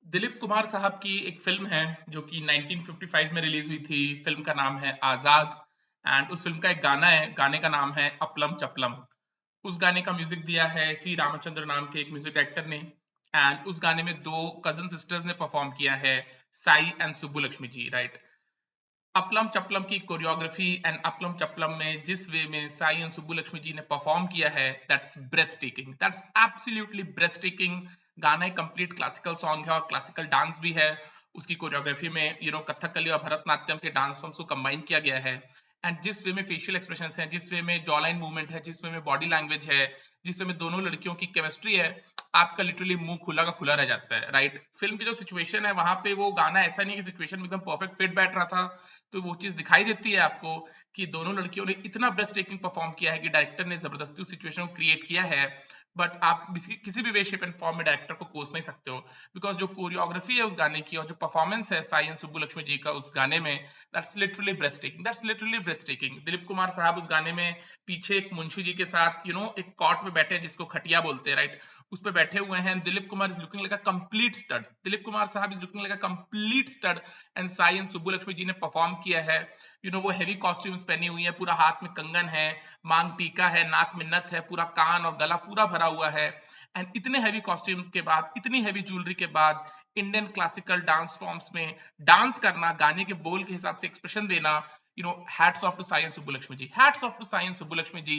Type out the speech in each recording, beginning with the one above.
दिलीप कुमार साहब की एक फिल्म है जो कि 1955 में रिलीज हुई थी। फिल्म का नाम है आजाद। एंड उस फिल्म का एक गाना है, गाने का नाम है अपलम चपलम। उस गाने का म्यूजिक दिया है सी रामचंद्र नाम के एक म्यूजिक डायरेक्टर ने। एंड उस गाने में दो कजन सिस्टर्स ने परफॉर्म किया है, साई एंड सुब्बुलक्ष्मी जी, राइट। अपलम चपलम की कोरियोग्राफी एंड अपलम चपलम में जिस वे में साई एंड सुब्बुलक्ष्मी जी ने परफॉर्म किया है, that's breathtaking, that's absolutely breathtaking. गाना एक कंप्लीट क्लासिकल सॉन्ग है और क्लासिकल डांस भी है। उसकी कोरियोग्राफी में कथकली और भरतनाट्यम के डांस फॉर्म्स को कंबाइन किया गया है। एंड जिस वे में फेशियल एक्सप्रेशन है, जिस वे में जॉ लाइन मूवमेंट है, जिस वे में बॉडी लैंग्वेज है, जिस वे में दोनों लड़कियों की केमिस्ट्री है, आपका लिटरली मुंह खुला का खुला रह जाता है, राइट। फिल्म की जो सिचुएशन है वहां पे वो गाना ऐसा नहीं है कि सिचुएशन में एकदम परफेक्ट फिट बैठ रहा था, तो वो चीज दिखाई देती है आपको कि दोनों लड़कियों ने इतना ब्रेथ टेकिंग परफॉर्म किया है कि डायरेक्टर ने जबरदस्ती उस सिचुएशन को क्रिएट किया है। बट आप किसी भी वे शेप एंड फॉर्म में डायरेक्टर को कोस नहीं सकते हो, बिकॉज जो कोरियोग्राफी है उस गाने की और जो परफॉर्मेंस है साई एंड सुब्बुलक्ष्मी जी का उस गाने में, that's literally breathtaking, that's literally breathtaking. Dilip Kumar साहब उस गाने में पीछे एक मुंशी जी के साथ एक कॉट में बैठे हैं जिसको खटिया बोलते हैं, राइट। उस पे बैठे हुए हैं। Dilip Kumar is looking like a complete stud, Dilip Kumar sahab is looking like a complete stud. And Sai and Subbulakshmi ji ने परफॉर्म किया है। वो हैवी कॉस्ट्यूम्स पहनी हुई है, पूरा हाथ में कंगन है, मांग टीका है, नाक में नथ है, पूरा कान और गला पूरा भरा हुआ है। एंड इतने हैवी कॉस्ट्यूम के बाद, इतनी हैवी ज्वेलरी के बाद, इंडियन क्लासिकल डांस फॉर्म्स में डांस करना, गाने के बोल के हिसाब से एक्सप्रेशन देना, hats off to Sai and Subbulakshmi ji, hats off to Sai and Subbulakshmi ji.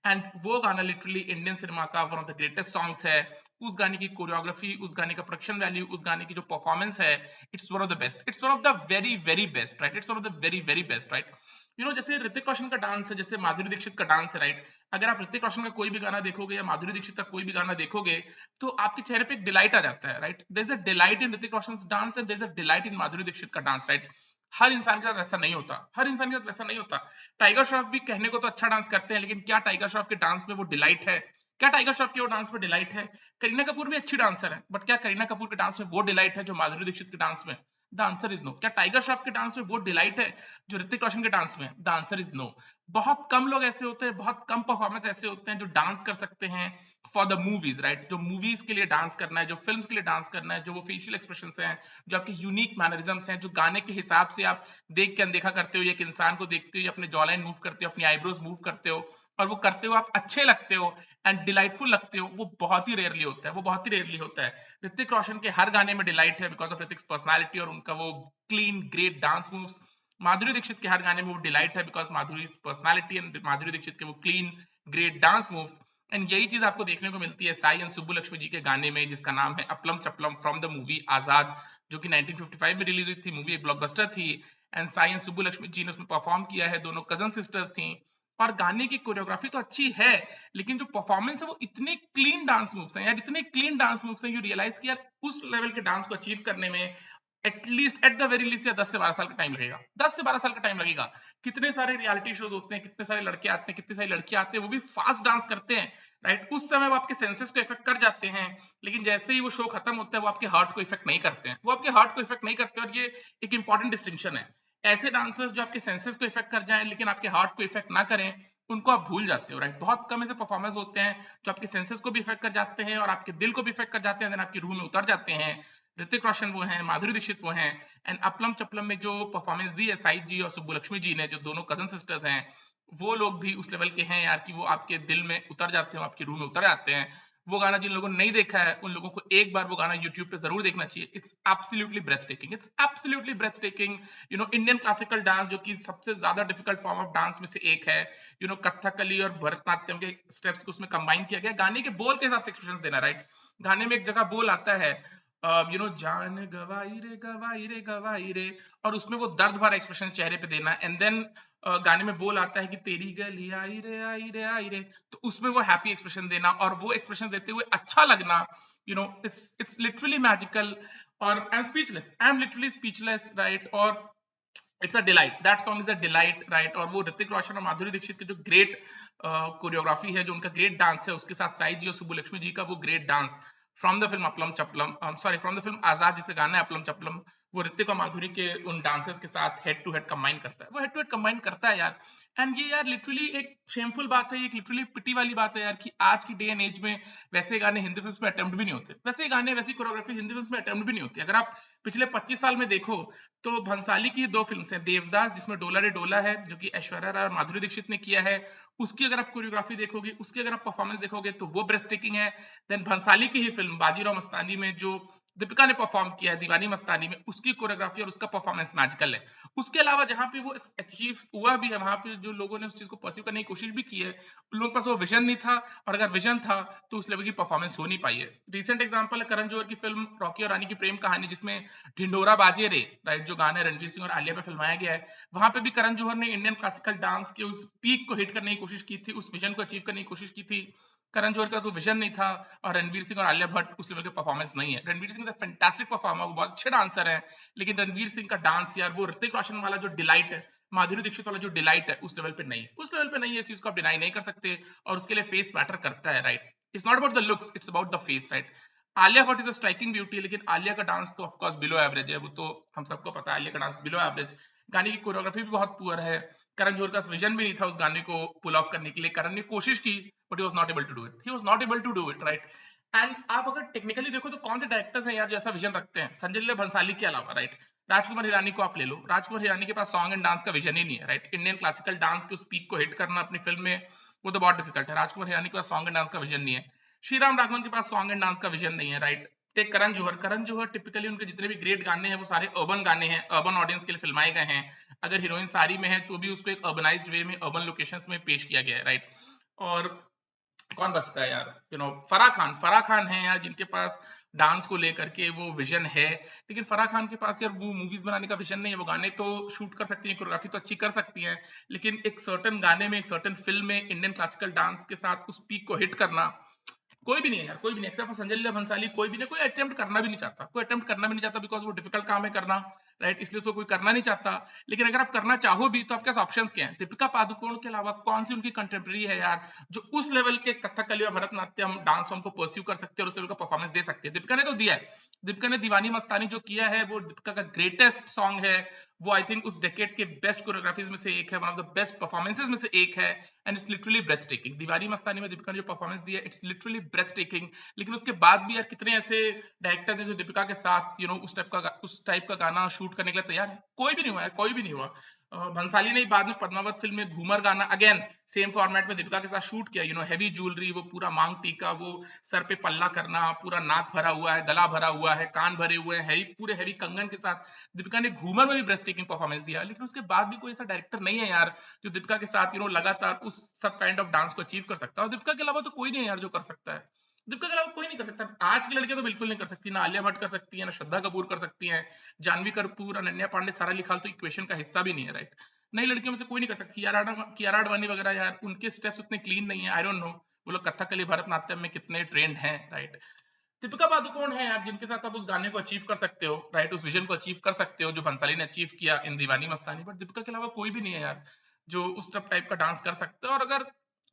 And वो गाना लिटरली इंडियन सिनेमा का one of the greatest songs है। उस गाने की कोरियोग्राफी, उस गाने का प्रोडक्शन वैल्यू, उस गाने की जो परफॉर्मेंस है, it's one of the best, it's one of the very very best, right, it's one of the very very best, right. जैसे ऋतिक रोशन का डांस है, जैसे माधुरी दीक्षित का डांस है, राइट। अगर आप ऋतिक रोशन का कोई भी गाना देखोगे या माधुरी दीक्षित का कोई भी गाना देखोगे, तो आपके चेहरे पे एक डिलाइट आ जाता है, right. There is a delight in Hrithik Roshan dance and there is a delight in Madhuri Dixit का डांस, राइट। हर इंसान के साथ वैसा नहीं होता, हर इंसान के साथ वैसा नहीं होता। टाइगर श्रॉफ भी कहने को तो अच्छा डांस करते हैं, लेकिन क्या टाइगर श्रॉफ के डांस में वो डिलाइट है? क्या टाइगर श्रॉफ के वो डांस में डिलाइट है? करीना कपूर भी अच्छी डांसर है, बट क्या करीना कपूर के डांस में वो डिलाइट है जो माधुरी दीक्षित के डांस में? The answer is no. क्या टाइगर श्रॉफ के डांस में वो डिलाइट है जो ऋतिक रोशन के डांस में? The answer is no. बहुत कम लोग ऐसे होते हैं, बहुत कम परफॉर्मेंस ऐसे होते हैं जो डांस कर सकते हैं फॉर द मूवीज, राइट। जो मूवीज के लिए डांस करना है, जो फिल्म्स के लिए डांस करना है, जो वो फेशियल एक्सप्रेशंस हैं, जो आपके यूनिक मैनरिज्म्स हैं, जो गाने के हिसाब से आप देख के अनदेखा करते हो, एक इंसान को देखते हो, अपने जॉ लाइन मूव करते हो, अपनी आईब्रोज मूव करते हो, और वो करते हो आप अच्छे लगते हो एंड डिलाइटफुल लगते हो, वो बहुत ही रेयरली होता है, वो बहुत ही रेयरली होता है। ऋतिक रोशन के हर गाने में डिलाइट है बिकॉज ऑफ ऋतिक्स पर्सनालिटी और उनका वो clean great dance moves. Madhuri Dixit के हर गाने में वो डिलाइट है because Madhuri personality and Madhuri Dixit के वो clean great dance moves. And यही चीज आपको देखने को मिलती है साई एंड सुब्बुलक्ष्मी जी के गाने में, जिसका नाम है अपलम चपलम, फ्रॉम द मूवी आजाद, जो कि 1955 में रिलीज हुई थी। मूवी एक ब्लॉकबस्टर थी एंड साई एंड सुब्बुलक्ष्मी जी ने उसमें परफॉर्म किया है, दोनों कजन सिस्टर्स थी। और गाने की कोरियोग्राफी तो अच्छी है, लेकिन जो परफॉर्मेंस है वो इतने क्लीन डांस मूव्स हैं यार, इतने क्लीन डांस मूव्स हैं, यू रियलाइज कि यार उस लेवल के डांस को अचीव करने में at least at the very least या 10 से 12 साल का टाइम लगेगा, 10 से 12 साल का टाइम लगेगा। कितने सारे रियलिटी शोज होते हैं, कितने सारे लड़के आते हैं, कितनी सारी लड़कियां आते हैं, वो भी फास्ट डांस करते हैं, राइट। उस समय वो आपके सेंसेस को इफेक्ट कर जाते हैं, लेकिन जैसे ही वो शो खत्म होता है वो आपके हार्ट को इफेक्ट नहीं करते हैं, वो आपके हार्ट को इफेक्ट नहीं करते। और ये एक इंपॉर्टेंट डिस्टिंक्शन है। ऐसे डांसर्स जो आपके सेंसेस को इफेक्ट कर जाएं लेकिन आपके हार्ट को इफेक्ट ना करें, उनको आप भूल जाते हो, राइट। बहुत कम ऐसे परफॉर्मेंस होते हैं जो आपके सेंसेस को भी इफेक्ट कर जाते हैं और आपके दिल को भी इफेक्ट कर जाते हैं, देन आपकी रूह में उतर जाते हैं। ऋतिक रोशन वो हैं, माधुरी दीक्षित वो हैं। एंड अपलम चपलम में जो परफॉर्मेंस दी है साई जी और सुब्बुलक्ष्मी जी ने, जो दोनों कजन सिस्टर्स हैं, वो लोग भी उस लेवल के हैं यार कि वो आपके दिल में उतर जाते हैं, आपकी रूह में उतर जाते हैं। वो गाना जिन लोगों ने नहीं देखा है उन लोगों को एक बार वो गाना यूट्यूब पे जरूर देखना चाहिए। It's absolutely breathtaking, it's absolutely breathtaking. Indian classical dance जो कि सबसे ज्यादा डिफिकल्ट फॉर्म ऑफ डांस में से एक है, कथकली और भरतनाट्यम के स्टेप्स को उसमें कंबाइन किया गया, गाने के बोल के हिसाब से एक्सप्रेशन देना, राइट। गाने में एक जगह बोल आता है, जान गवाई रे गवाई रे, और उसमें वो दर्द भरा एक्सप्रेशन चेहरे पे देना। एंड देन गाने में बोल आता है कि तेरी गली आई रे आई रे आई रे, तो उसमें वो हैप्पी एक्सप्रेशन देना और वो एक्सप्रेशन देते हुए अच्छा लगना। It's literally magical. और I am speechless, I am literally speechless, right. और it's a delight, that song is a delight, right. और वो ऋतिक रोशन और माधुरी दीक्षित की जो ग्रेट कोरियोग्राफी है, जो उनका ग्रेट डांस है, उसके साथ साई जी और सुब्बुलक्ष्मी जी का वो great dance from the film Appalam Chappalam, sorry from the film Azad, जिसका गाना है अपलम चपलम, वो ऋतिक और माधुरी के उन डांसर्स के साथ हेड टू हेड कंबाइन करता है, वो हेड टू हेड कंबाइन करता है यार। एंड ये यार लिटरली एक शेमफुल बात है, एक लिटरली पिटी वाली बात है यार कि आज की डे एंड एज में वैसे गाने हिंदी फिल्म में अटेम्प्ट भी नहीं होते, वैसे गाने वैसी कोरियोग्राफी हिंदी फिल्म में अटेम्प्ट भी नहीं होती। अगर आप पिछले 25 साल में देखो तो भंसाली की 2 फिल्म्स हैं, देवदास जिसमें डोला रे डोला है जो कि ऐश्वर्या राय और माधुरी दीक्षित ने किया है, उसकी अगर आप कोरियोग्राफी देखोगे, उसकी अगर आप परफॉर्मेंस देखोगे तो वो ब्रेथ टेकिंग है। देन भंसाली की ही फिल्म बाजीराव मस्तानी में जो दीपिका ने परफॉर्म किया है दीवानी मस्तानी में, उसकी कोरियोग्राफी और उसका परफॉर्मेंस मैजिकल है। उसके अलावा जहां पे वो अचीव हुआ भी है, वहां पे जो लोगों ने उस चीज को परस्यू करने की कोशिश भी की है, उन लोगों के पास वो विजन नहीं था, और अगर विजन था तो उस लेवल की परफॉर्मेंस हो नहीं पाई है। रिसेंट एग्जांपल है करण जौहर की फिल्म रॉकी और रानी की प्रेम कहानी, जिसमें ढिंडोरा बाजे रे, राइट, जो गाना रणवीर सिंह और आलिया पे फिल्माया गया है, वहां पे भी करण जौहर ने इंडियन क्लासिकल डांस के उस पीक को हिट करने की कोशिश की थी, उस विजन को अचीव करने की कोशिश की थी। करण जौहर का जो विजन नहीं था, और रणवीर सिंह और आलिया भट्ट उस लेवल के परफॉर्मेंस नहीं है। रणवीर सिंह फैंटास्टिक परफॉर्मर, वो बहुत अच्छे डांसर है, लेकिन रणवीर सिंह का डांस यार, वो ऋतिक रोशन वाला जो डिलाइट है, माधुरी दीक्षित वाला जो डिलाइट है, उस लेवल पे नहीं है, उस लेवल पे नहीं है। इस चीज को आप डिनाई नहीं कर सकते, और उसके लिए फेस मैटर करता है, right. It's not about the looks, it's about the face, right. Alia Bhatt is a striking beauty, लेकिन आलिया का डांस तो ऑफकोर्स बिलो एवरेज है, वो तो हम सबको पता है, आलिया का डांस बिलो एवरेज। गाने की कोरियोग्राफी भी बहुत पुअर है। करण जौहर का विजन भी नहीं था उस गाने को पुल ऑफ करने के लिए, करण ने कोशिश की but he was not able to do it, he was not able to do it, right. And आप अगर टेक्निकली देखो तो कौन से डायरेक्टर्स हैं यार जो ऐसा विजन रखते हैं, संजय लीला भंसाली के अलावा, राइट। राजकुमार हिरानी को आप ले लो, राजकुमार हिरानी के पास सॉन्ग एंड डांस का विजन ही नहीं है, राइट। इंडियन क्लासिकल डांस के उस पीक को हिट करना अपनी फिल्म में, वो तो बहुत डिफिकल्ट है। राजकुमार हिरानी के पास सॉन्ग एंड डांस का विजन नहीं है। श्रीराम राघवन के पास सॉन्ग एंड डांस का विजन नहीं है, right. Take Karan Johar, Karan Johar typically उनके जितने भी ग्रेट गाने हैं वो सारे अर्बन गाने हैं, अर्बन ऑडियंस के लिए फिल्माए गए हैं। अगर हीरोइन साड़ी में है तो भी उसको एक अर्बनाइज्ड वे में अर्बन लोकेशंस में पेश किया गया है, राइट। और कौन बचता है यार, फराह खान है यार जिनके पास डांस को लेकर के वो विजन है, लेकिन फराह खान के पास यार वो मूवीज बनाने का विजन नहीं है। वो गाने तो शूट कर सकती है, कोरियोग्राफी तो अच्छी कर सकती है, लेकिन एक सर्टन गाने में, एक सर्टन फिल्म में इंडियन क्लासिकल डांस के साथ उस पीक को हिट करना कोई भी नहीं है यार, कोई भी नहीं, एक्सेप्ट फॉर संजय लीला भंसाली, कोई भी नहीं, कोई अटेम्प्ट करना भी नहीं चाहता, कोई अटेम्प्ट करना भी नहीं चाहता, बिकॉज वो डिफिकल्ट काम है करना, राइट, इसलिए उसको कोई करना नहीं चाहता। लेकिन अगर आप करना चाहो भी तो आपके पास ऑप्शंस क्या हैं? दीपिका पादुकोण के अलावा कौन सी उनकी कंटेम्प्रेरी है यार जो उस लेवल के कथकली और भरतनाट्यम डांस फॉर्म को परस्यू कर सकते हैं और उस लेवल का परफॉर्मेंस दे सकते हैं? दीपिका ने तो दिया है। दीपिका ने दीवानी मस्तानी जो किया है वो दीपिका का ग्रेटेस्ट सॉन्ग है, वो आई थिंक उस डेकेड के बेस्ट कोरियोग्राफीज में से एक है, one of the best performances में से एक है, and it's literally breathtaking. Deewani Mastani में दीपिका ने जो परफॉर्मेंस दी है, इट्स लिटरली ब्रेथ टेकिंग। लेकिन उसके बाद भी यार कितने ऐसे डायरेक्टर्स हैं जो दीपिका के साथ उस टाइप का गाना शूट करने के लिए तैयार है? कोई भी नहीं हुआ यार, कोई भी नहीं हुआ। भंसाली ने बाद में पद्मावत फिल्म में घूमर गाना अगेन सेम फॉर्मेट में दीपिका के साथ शूट किया, हैवी ज्वेलरी, वो पूरा मांग टीका, वो सर पे पल्ला करना, पूरा नाक भरा हुआ है, गला भरा हुआ है, कान भरे हुए हैं, पूरे हैवी कंगन के साथ दीपिका ने घूमर में भी ब्रेथ टेकिंग परफॉर्मेंस दिया। लेकिन उसके बाद भी कोई ऐसा डायरेक्टर नहीं है यार जो दीपिका के साथ लगातार उस सब काइंड ऑफ डांस को अचीव कर सकता है, और दीपिका के अलावा तो कोई नहीं है यार जो कर सकता है। दीपिका के अलावा कोई नहीं कर सकता। आज की लड़कियां तो बिल्कुल नहीं कर सकती, ना आलिया भट्ट कर सकती है, ना श्रद्धा कपूर कर सकती हैं, जानवी कपूर, अनन्या पांडे, सारा अली खान तो इक्वेशन का हिस्सा भी नहीं है, राइट। नई लड़कियों में से कोई नहीं कर सकती। कियारा आडवाणी वगैरह यार, उनके स्टेप्स उतने क्लीन नहीं है, आई डोंट नो वो लोग कथकली भरतनाट्यम में कितने ट्रेंड हैं, राइट। दीपिका पादुकोण है यार जिनके साथ आप उस गाने को अचीव कर सकते हो, राइट, उस विजन को अचीव कर सकते हो जो भंसाली ने अचीव किया इन दीवानी मस्तानी। बट दीपिका के अलावा कोई भी नहीं है यार जो उस टाइप का डांस कर सकते हो। और अगर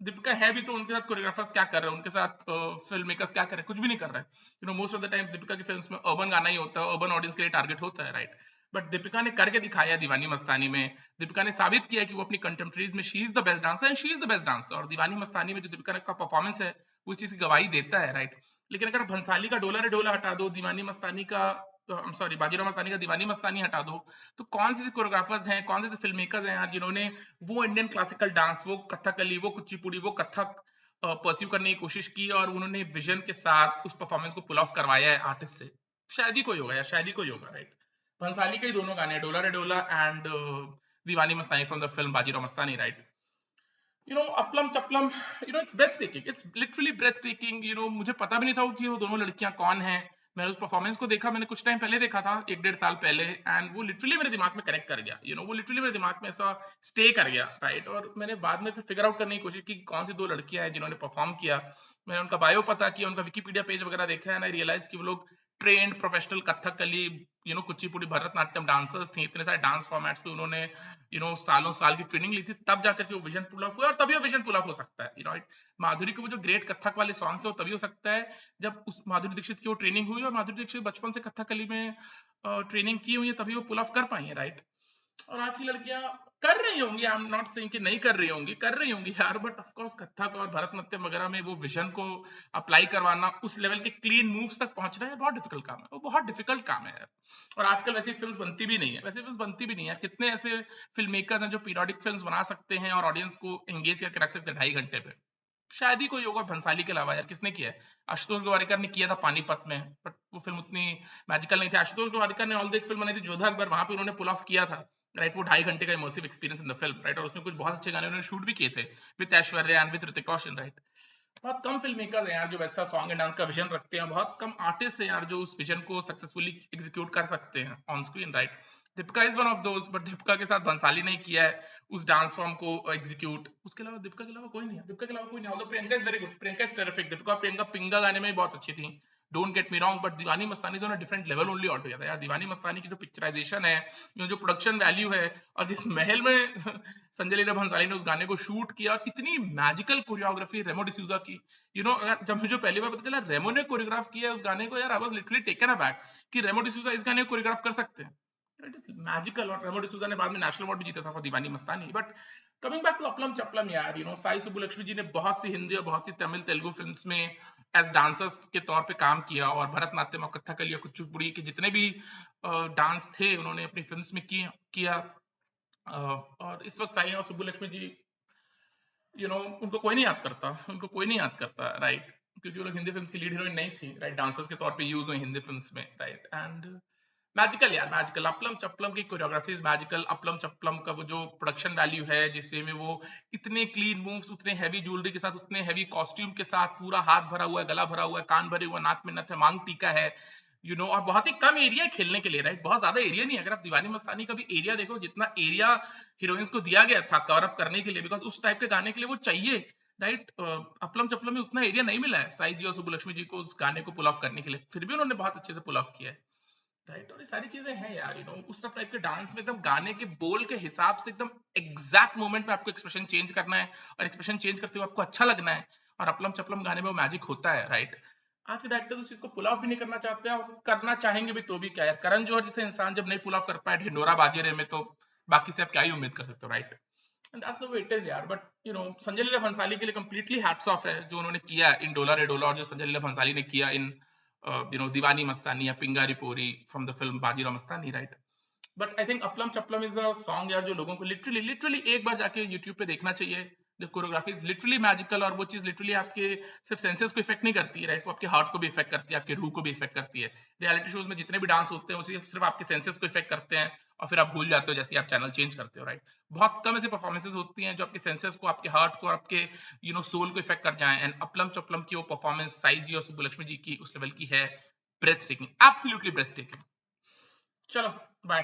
दीपिका है भी तो उनके साथ कोरियोग्राफर्स क्या कर रहे हैं, उनके साथ फिल्म मेकर्स क्या कर रहे हैं? कुछ भी नहीं कर रहे हैं। Most of the times Deepika की फिल्म्स में अर्बन गाना ही होता है, अर्बन ऑडियंस के लिए टारगेट होता है, राइट। बट दीपिका ने करके दिखाया दीवानी मस्तानी में, दीपिका ने साबित किया कि वो अपनी कंटेम्प्रेरीज में she is the best dancer, and she is the best dancer. और दीवानी मस्तानी में जो दीपिका का परफॉर्मेंस है वो इस चीज की गवाही देता है, राइट। लेकिन अगर भंसाली का डोला रे डोला हटा दो, दीवानी मस्तानी का सॉरी बाजीराव मस्तानी का दीवानी मस्तानी हटा दो, तो कौन से कोरियोग्राफर्स हैं, कौन से फिल्म मेकर्स हैं यार जिन्होंने वो इंडियन क्लासिकल डांस, वो कथकली, वो कुचिपुड़ी, वो कथक परस्यू करने की कोशिश की और उन्होंने विजन के साथ उस परफॉर्मेंस को पुल ऑफ करवाया है आर्टिस्ट से? शायद ही कोई होगा यार, शायद ही कोई होगा, राइट। भंसाली के ही दोनों गाने, Dola Re Dola and Deewani Mastani from the film Bajirao Mastani, right. Appalam Chappalam, it's breathtaking, it's literally breathtaking. मुझे पता भी नहीं था कि वो दोनों लड़कियां कौन है। मैंने उस परफॉर्मेंस को देखा, मैंने कुछ टाइम पहले देखा था, 1-1.5 साल पहले, एंड वो लिटरली मेरे दिमाग में कनेक्ट कर गया, वो लिटरली मेरे दिमाग में ऐसा स्टे कर गया, राइट। और मैंने बाद में फिर फिगर आउट करने की कोशिश की कि कौन सी दो लड़कियां हैं जिन्होंने परफॉर्म किया। मैंने उनका बायो पता किया, उनका विकीपीडिया पेज वगैरह देखा, एंड आई रियलाइज कि वो लोग trend professional Kathakali Kuchipudi Bharatanatyam dancers थे, इतने सारे डांस फॉर्मेट्स पे उन्होंने सालों साल की ट्रेनिंग ली थी, तब जाकर के वो विजन पुल ऑफ हुआ, और तभी वो विजन पुल ऑफ हो सकता है, राइट। माधुरी के वो जो ग्रेट कथक वाले सॉन्ग्स है वो तभी हो सकता है जब उस माधुरी दीक्षित की वो ट्रेनिंग हुई, और माधुरी दीक्षित बचपन से कथकली में ट्रेनिंग की हुई है, तभी वो पुल ऑफ कर पाई है, राइट। और आज की लड़कियां कर रही होंगी, आई एम नॉट सेइंग कि नहीं कर रही होंगी, कर रही होंगी यार, बट ऑफ कोर्स कथक और भरतनाट्यम वगैरह में वो विजन को अप्लाई करवाना, उस लेवल के क्लीन मूव्स तक पहुंचना है, बहुत डिफिकल्ट काम है, वो बहुत डिफिकल्ट काम है यार। और आजकल वैसी फिल्म्स बनती भी नहीं है, वैसे फिल्म्स बनती भी नहीं है, कितने ऐसे फिल्म मेकर्स हैं जो पीरियोडिक फिल्म्स बना सकते हैं और ऑडियंस को एंगेज करके रख सकते हैं 2.5 घंटे पे, शायद ही कोई होगा भंसाली के अलावा यार, किसने किया है। आशुतोष गोवारिकर ने किया था पानीपत में, बट वो फिल्म उतनी मैजिकल नहीं थी। आशुतोष गोवारिकर ने ऑल द एक फिल्म बनाई थी जोधा अकबर, वहां पे उन्होंने पुल ऑफ किया था, राइट। वो 2.5 घंटे का immersive experience in the film, right, और उसमें कुछ बहुत अच्छे गाने उन्होंने शूट भी किए थे with Aishwarya and with Hrithik Roshan, right. बहुत कम फिल्म मेकर्स हैं यार जो वैसा सॉन्ग एंड डांस का विजन रखते हैं, बहुत कम आर्टिस्ट हैं यार जो उस विजन को सक्सेसफुली एग्जीक्यूट कर सकते हैं on screen, right. Deepika is one of those, but Deepika के साथ बंसाली नहीं किया है उस डांस फॉर्म को एग्जीक्यूट, उसके अलावा दीपिका के अलावा कोई नहीं है, दीपिका के अलावा कोई नहीं है। Although Priyanka is very good, Priyanka is terrific, Deepika और प्रियंका पिंगा गाने में बहुत अच्छी थी, don't get me wrong, but Deewani Mastani तो different level only altogether यार। दीवानी मस्तानी की जो पिक्चराइजेशन है, जो प्रोडक्शन वैल्यू है, और जिस महल में संजय लीला भंसाली ने उस गाने को शूट किया, और इतनी मैजिकल कोरियोग्राफी रेमो डिसूजा की, जब मुझे पहली बार पता चला रेमो ने कोरियोग्राफ किया है उस गाने को, यार I was literally taken aback कि रेमो डिसूजा इस गाने को कोरियोग्राफ कर सकते हैं, इट इज मैजिकल। और रेमो डिसूजा ने बाद में नेशनल अवार्ड भी जीता था for Deewani Mastani. But coming back to Appalam Chappalam यार, साई सुब्बुलक्ष्मी जी ने बहुत सी हिंदी और बहुत सी तमिल तेलुगु फिल्म्स में एज डांसर्स के तौर पे काम किया, और भरतनाट्यम और कथकली या कुचिपुड़ी के जितने भी डांस थे उन्होंने अपनी फिल्म्स में किया। और इस वक्त साई और सुब्बुलक्ष्मी जी, उनको कोई नहीं याद करता, उनको कोई नहीं याद करता, राइट, क्योंकि वो लोग हिंदी फिल्म्स की लीड हीरोइन नहीं थी, राइट, डांसर्स के तौर पे यूज हुई हिंदी फिल्म्स में, राइट। एंड मैजिकल यार, मैजिकल। अपलम चपलम की कोरियोग्राफी इज मैजिकल। अपलम चपलम का वो जो प्रोडक्शन वैल्यू है, जिस वे में वो इतने क्लीन मूव्स, उतने हैवी ज्वेलरी के साथ, उतने हैवी कॉस्ट्यूम के साथ, पूरा हाथ भरा हुआ है, गला भरा हुआ है, कान भरे हुआ, नाक में नथ है, मांग टीका है, और बहुत ही कम एरिया है खेलने के लिए, राइट, बहुत ज्यादा एरिया नहीं है। अगर आप दीवानी मस्तानी का भी एरिया देखो, जितना एरिया हीरोइंस को दिया गया था कवर अप करने के लिए, बिकॉज उस टाइप के गाने के लिए वो चाहिए, राइट, अपलम चपलम में उतना एरिया नहीं मिला है साई जी और सुब्बुलक्ष्मी जी को उस गाने को पुल ऑफ करने के लिए, फिर भी उन्होंने बहुत अच्छे से पुल ऑफ किया है, राइट। और ये सारी चीजें हैं यार, उस टाइप के डांस में एकदम गाने के बोल के हिसाब से एकदम एग्जैक्ट मोमेंट में आपको एक्सप्रेशन चेंज करना है, और एक्सप्रेशन चेंज करते हुए आपको अच्छा लगना है, और अपलम चपलम गाने में वो मैजिक होता है, राइट। आज के डायरेक्टर्स उस चीज को पुल ऑफ भी नहीं करना चाहते हैं, और करना चाहेंगे भी तो भी क्या यार, करण जौहर जैसे इंसान जब नहीं पुल ऑफ कर पाए ढिंडोरा बाजेरे में, तो बाकी से आप क्या ही उम्मीद कर सकते हो, right. And that's the way it is यार। बट संजय लीला भंसाली के लिए कंप्लीटली हैट्स ऑफ है जो उन्होंने किया इन डोला रे डोला, और जो संजय लीला भंसाली ने किया इन दीवानी मस्तानी या Pingari Pori from the film Bajirao Mastani, right. But I think Appalam Chappalam is a song यार जो लोगों को लिटरली लिटरली एक बार जाके यूट्यूब पे देखना चाहिए। The choreography is literally magical, और वो चीज लिटरली आपके सिर्फ सेंसेस को इफेक्ट नहीं करती है, राइट, वो आपके हार्ट को भी इफेक्ट करती है, आपके रूह को भी इफेक्ट करती है। रियलिटी शोज में जितने भी डांस होते हैं वो सिर्फ आपके सेंसेस को इफेक्ट करते हैं, और फिर आप भूल जाते हो जैसे आप चैनल चेंज करते हो, राइट। बहुत कम ऐसी परफॉर्मेंसेस होती हैं जो आपके सेंसेस को, आपके हार्ट को और आपके सोल को इफेक्ट कर जाए, एंड अपलम चपलम की वो परफॉर्मेंस साई जी और सुब्बुलक्ष्मी जी की उस लेवल की है, breathtaking, absolutely breathtaking. चलो बाय।